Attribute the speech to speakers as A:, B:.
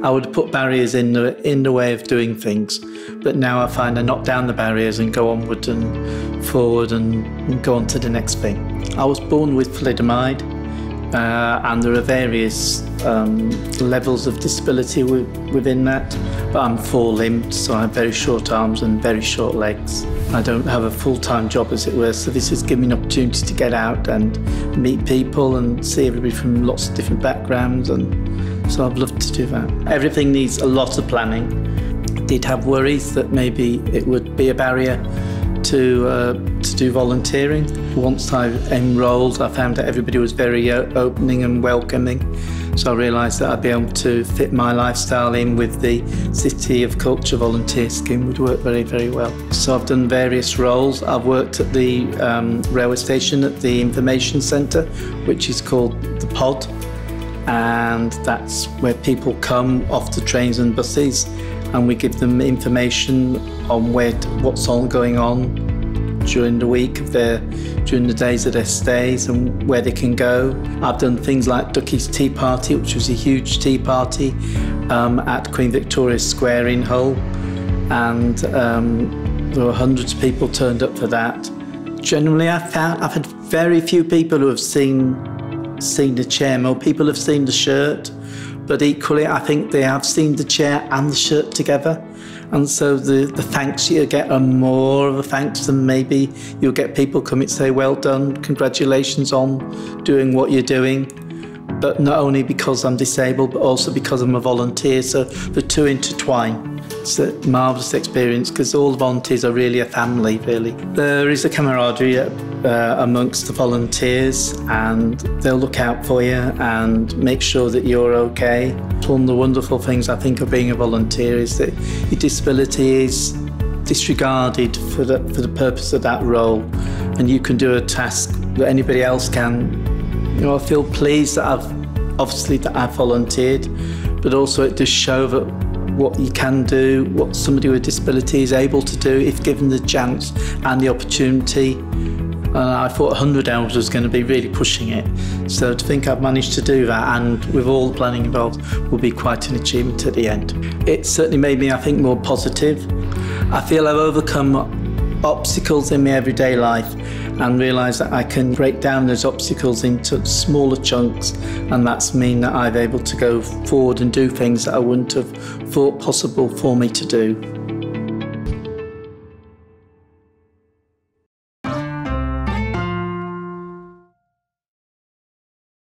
A: I would put barriers in the way of doing things, but now I find I knock down the barriers and go onward and forward and go on to the next thing. I was born with thalidomide, and there are various levels of disability within that, but I'm four-limbed, so I have very short arms and very short legs. I don't have a full-time job, as it were, so this has given me an opportunity to get out and meet people and see everybody from lots of different backgrounds, and so I've loved to do that. Everything needs a lot of planning. I did have worries that maybe it would be a barrier to do volunteering. Once I enrolled, I found that everybody was very opening and welcoming, so I realised that I'd be able to fit my lifestyle in with the City of Culture volunteer scheme would work very, very well. So I've done various roles. I've worked at the railway station at the information centre, which is called the Pod, and that's where people come off the trains and buses, and we give them information on what's all going on during the week during the days of their stays and where they can go. I've done things like Ducky's Tea Party, which was a huge tea party at Queen Victoria Square in Hull, and there were hundreds of people turned up for that. Generally, I've had very few people who have seen the chair. More people have seen the shirt, but equally I think they have seen the chair and the shirt together, and so the thanks you get are more of a thanks than maybe you'll get people come and say, well done, congratulations on doing what you're doing, but not only because I'm disabled but also because I'm a volunteer, so the two intertwine. It's a marvellous experience because all the volunteers are really a family, really. There is a camaraderie amongst the volunteers, and they'll look out for you and make sure that you're okay. One of the wonderful things I think of being a volunteer is that your disability is disregarded for the purpose of that role, and you can do a task that anybody else can. You know, I feel pleased that I've volunteered, but also it does show that what you can do, what somebody with a disability is able to do if given the chance and the opportunity. I thought 100 hours was going to be really pushing it. So to think I've managed to do that, and with all the planning involved, will be quite an achievement at the end. It certainly made me, I think, more positive. I feel I've overcome obstacles in my everyday life and realise that I can break down those obstacles into smaller chunks, and that's mean that I'm able to go forward and do things that I wouldn't have thought possible for me to do.